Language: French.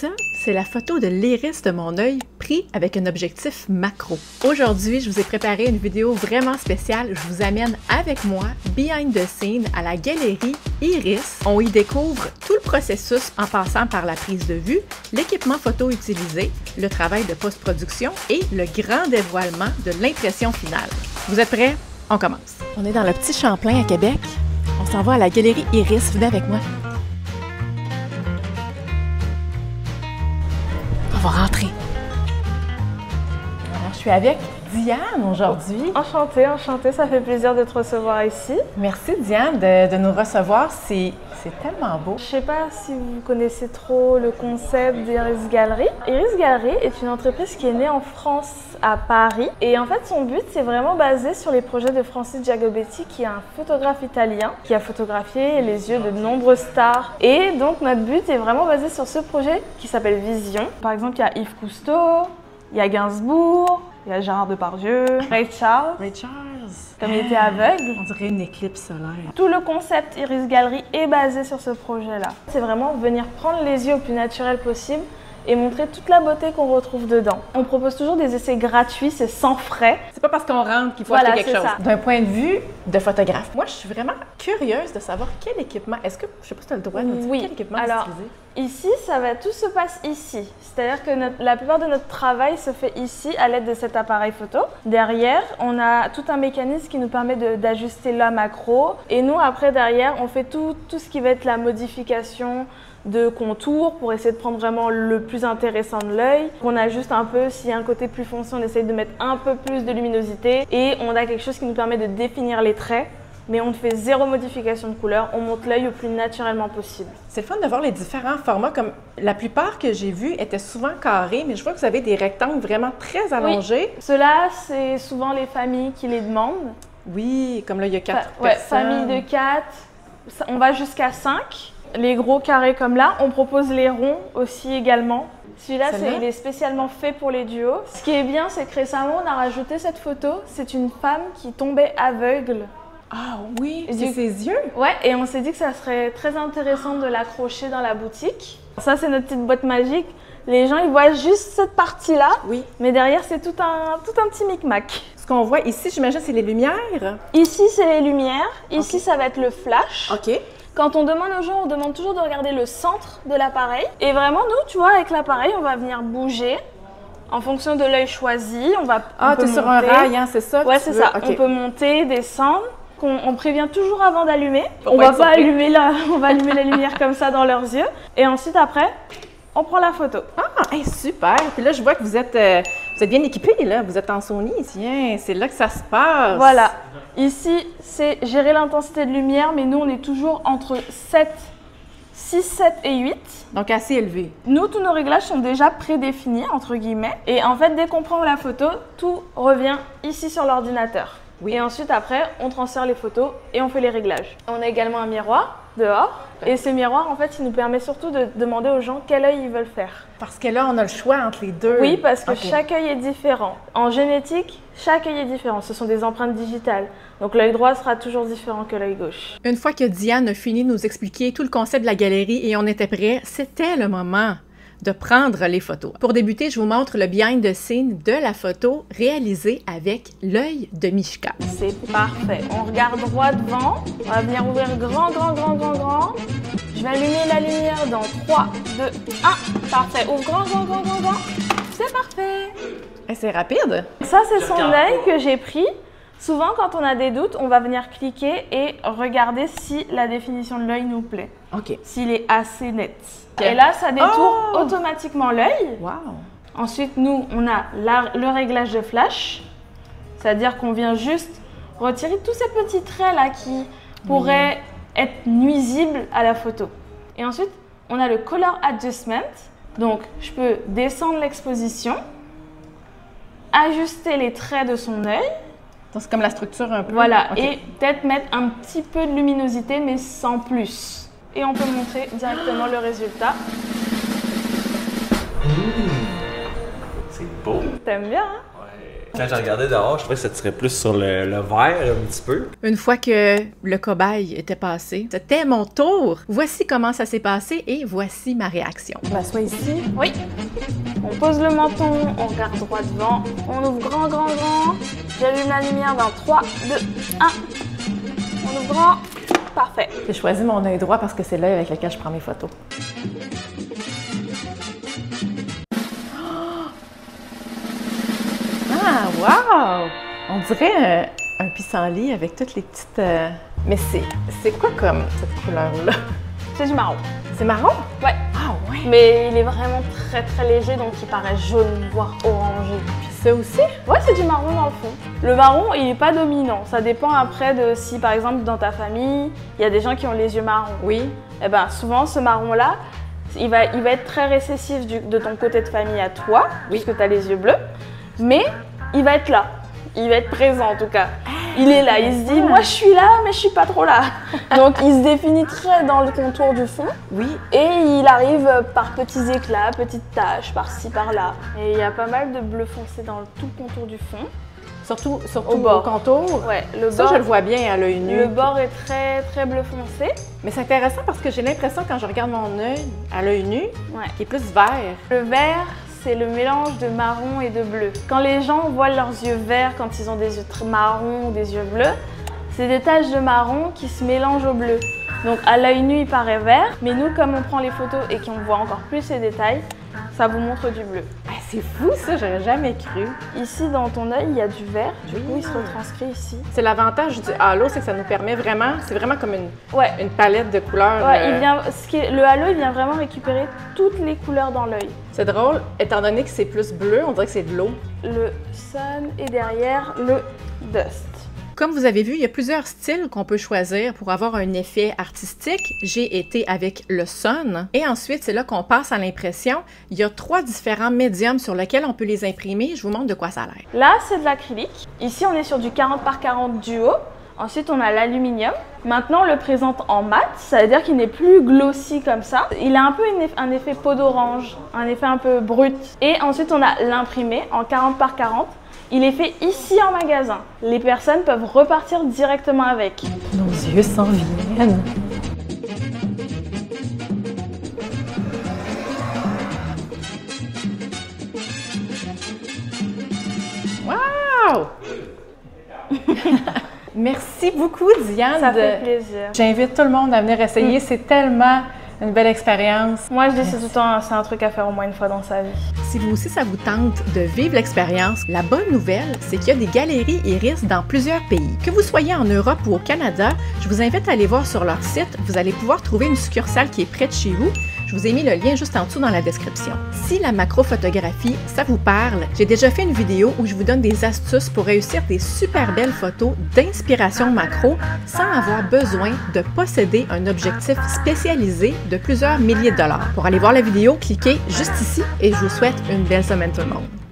Ça, c'est la photo de l'iris de mon œil pris avec un objectif macro. Aujourd'hui, je vous ai préparé une vidéo vraiment spéciale. Je vous amène avec moi behind the scene à la galerie Iris. On y découvre tout le processus en passant par la prise de vue, l'équipement photo utilisé, le travail de post-production et le grand dévoilement de l'impression finale. Vous êtes prêts? On commence. On est dans le petit Champlain à Québec. On s'en va à la galerie Iris. Venez avec moi. On va rentrer. Alors, je suis avec Diane aujourd'hui. Enchantée, enchantée, ça fait plaisir de te recevoir ici. Merci Diane de nous recevoir, c'est tellement beau. Je ne sais pas si vous connaissez trop le concept d'Iris Gallery. Iris Gallery est une entreprise qui est née en France, à Paris. Et en fait, son but, c'est vraiment basé sur les projets de Francis Giacobetti, qui est un photographe italien, qui a photographié les yeux de nombreuses stars. Et donc, notre but est vraiment basé sur ce projet qui s'appelle Vision. Par exemple, il y a Yves Cousteau, il y a Gainsbourg, il y a Gérard Depardieu, Ray Charles. Comme il était aveugle. On dirait une éclipse solaire. Tout le concept Iris Gallery est basé sur ce projet-là. C'est vraiment venir prendre les yeux au plus naturel possible et montrer toute la beauté qu'on retrouve dedans. On propose toujours des essais gratuits, c'est sans frais. C'est pas parce qu'on rentre qu'il faut acheter quelque chose. D'un point de vue de photographe, moi je suis vraiment curieuse de savoir quel équipement, est-ce que, je sais pas si tu as le droit de nous dire quel équipement utiliser? Ici, tout se passe ici. C'est-à-dire que la plupart de notre travail se fait ici à l'aide de cet appareil photo. Derrière, on a tout un mécanisme qui nous permet d'ajuster la macro. Et nous, après, derrière, on fait tout ce qui va être la modification de contours pour essayer de prendre vraiment le plus intéressant de l'œil. On ajuste un peu, s'il y a un côté plus foncé, on essaye de mettre un peu plus de luminosité. Et on a quelque chose qui nous permet de définir les traits. Mais on fait zéro modification de couleur, on monte l'œil au plus naturellement possible. C'est le fun de voir les différents formats, comme la plupart que j'ai vus étaient souvent carrés, mais je vois que vous avez des rectangles vraiment très allongés. Oui. Ceux-là, c'est souvent les familles qui les demandent. Oui, comme là, il y a 4 personnes. Ouais, famille de 4, on va jusqu'à 5. Les gros carrés comme là, on propose les ronds aussi également. Celui-là, il est spécialement fait pour les duos. Ce qui est bien, c'est que récemment, on a rajouté cette photo. C'est une femme qui tombait aveugle. Ah oui, c'est ses yeux? Ouais, et on s'est dit que ça serait très intéressant de l'accrocher dans la boutique. Ça, c'est notre petite boîte magique. Les gens, ils voient juste cette partie-là, mais derrière, c'est tout un petit micmac. Ce qu'on voit ici, j'imagine, c'est les lumières? Ici, c'est les lumières. Ici, ça va être le flash. OK. Quand on demande aux gens, on demande toujours de regarder le centre de l'appareil. Et vraiment, nous, tu vois, avec l'appareil, on va venir bouger. En fonction de l'œil choisi, on peut monter. Sur un rail, hein, c'est ça? Ouais, c'est ça. Okay. On peut monter, descendre. On prévient toujours avant d'allumer. On va pas allumer la lumière comme ça dans leurs yeux. Et ensuite, après, on prend la photo. Ah, hey, super! Puis là, je vois que vous êtes bien équipés, là. Vous êtes en Sony. Tiens, c'est là que ça se passe. Voilà. Ici, c'est gérer l'intensité de lumière, mais nous, on est toujours entre 6, 7 et 8. Donc assez élevé. Nous, tous nos réglages sont déjà prédéfinis, entre guillemets. Et en fait, dès qu'on prend la photo, tout revient ici sur l'ordinateur. Oui. Et ensuite, après, on transfère les photos et on fait les réglages. On a également un miroir dehors. Et ce miroir, en fait, il nous permet surtout de demander aux gens quel œil ils veulent faire. Parce que là, on a le choix entre les deux. Oui, parce que chaque œil est différent. En génétique, chaque œil est différent. Ce sont des empreintes digitales. Donc, l'œil droit sera toujours différent que l'œil gauche. Une fois que Diane a fini de nous expliquer tout le concept de la galerie et on était prêts, c'était le moment de prendre les photos. Pour débuter, je vous montre le behind the scene de la photo réalisée avec l'œil de Mishka. C'est parfait. On regarde droit devant. On va venir ouvrir grand, grand, grand, grand, grand. Je vais allumer la lumière dans 3, 2, 1. Parfait. Ouvre grand, grand, grand, grand, grand. C'est parfait. Et c'est rapide. Ça, c'est son œil que j'ai pris. Souvent, quand on a des doutes, on va venir cliquer et regarder si la définition de l'œil nous plaît. OK. S'il est assez net. Et là, ça détourne automatiquement l'œil. Wow. Ensuite, nous, on a le réglage de flash. C'est-à-dire qu'on vient juste retirer tous ces petits traits-là qui pourraient être nuisibles à la photo. Et ensuite, on a le color adjustment. Donc, je peux descendre l'exposition, ajuster les traits de son œil. C'est comme la structure un peu. Voilà, et peut-être mettre un petit peu de luminosité, mais sans plus. Et on peut montrer directement le résultat. C'est beau. T'aimes bien, hein? Quand je regardais dehors, je trouvais que ça tirait plus sur le vert un petit peu. Une fois que le cobaye était passé, c'était mon tour. Voici comment ça s'est passé et voici ma réaction. Je m'assois ici. Oui. On pose le menton, on regarde droit devant, on ouvre grand, grand, grand. J'allume la lumière dans 3, 2, 1. On ouvre grand. Parfait. J'ai choisi mon œil droit parce que c'est l'œil avec lequel je prends mes photos. Ah, wow! On dirait un pissenlit avec toutes les petites... Mais c'est quoi comme cette couleur-là? C'est du marron. C'est marron? Ouais. Ah ouais! Mais il est vraiment très très léger, donc il paraît jaune, voire orangé. Puis ça aussi? Ouais, c'est du marron dans le fond. Le marron, il n'est pas dominant. Ça dépend après de si, par exemple, dans ta famille, il y a des gens qui ont les yeux marrons. Oui. Eh ben, souvent, ce marron-là, il va être très récessif de ton côté de famille à toi, puisque tu as les yeux bleus. Mais il va être là. Il va être présent en tout cas. Il est là, il se dit, moi je suis là, mais je suis pas trop là. Donc il se définit très dans le contour du fond. Oui. Et il arrive par petits éclats, petites taches, par-ci, par-là. Et il y a pas mal de bleu foncé dans tout le contour du fond. Surtout au bord. Au contour? Ouais, le ça, bord, je le vois bien à l'œil nu. Le bord est très très bleu foncé. Mais c'est intéressant parce que j'ai l'impression quand je regarde mon œil à l'œil nu, qu'il est plus vert. Le vert, c'est le mélange de marron et de bleu. Quand les gens voient leurs yeux verts, quand ils ont des yeux marrons ou des yeux bleus, c'est des taches de marron qui se mélangent au bleu. Donc à l'œil nu, il paraît vert, mais nous, comme on prend les photos et qu'on voit encore plus ces détails, ça vous montre du bleu. Ah, c'est fou ça, j'aurais jamais cru. Ici, dans ton œil, il y a du vert, du coup, il se retranscrit ici. C'est l'avantage du halo, c'est que ça nous permet vraiment, c'est vraiment comme une palette de couleurs. Ouais, le halo, il vient vraiment récupérer toutes les couleurs dans l'œil. C'est drôle, étant donné que c'est plus bleu, on dirait que c'est de l'eau. Le sun et derrière le dust. Comme vous avez vu, il y a plusieurs styles qu'on peut choisir pour avoir un effet artistique. J'ai été avec le sun. Et ensuite, c'est là qu'on passe à l'impression. Il y a 3 différents médiums sur lesquels on peut les imprimer. Je vous montre de quoi ça a l'air. Là, c'est de l'acrylique. Ici, on est sur du 40 par 40 duo. Ensuite, on a l'aluminium. Maintenant, on le présente en mat, ça veut dire qu'il n'est plus glossy comme ça. Il a un peu un effet peau d'orange, un effet un peu brut. Et ensuite, on a l'imprimé en 40 par 40. Il est fait ici en magasin. Les personnes peuvent repartir directement avec. Nos yeux s'en viennent. Wow! Merci beaucoup, Diane. Ça fait plaisir. J'invite tout le monde à venir essayer. C'est tellement une belle expérience. Moi, je dis c'est tout le temps, c'est un truc à faire au moins une fois dans sa vie. Si vous aussi, ça vous tente de vivre l'expérience, la bonne nouvelle, c'est qu'il y a des galeries Iris dans plusieurs pays. Que vous soyez en Europe ou au Canada, je vous invite à aller voir sur leur site. Vous allez pouvoir trouver une succursale qui est près de chez vous. Je vous ai mis le lien juste en dessous dans la description. Si la macrophotographie, ça vous parle, j'ai déjà fait une vidéo où je vous donne des astuces pour réussir des super belles photos d'inspiration macro sans avoir besoin de posséder un objectif spécialisé de plusieurs milliers de dollars. Pour aller voir la vidéo, cliquez juste ici et je vous souhaite une belle semaine tout le monde.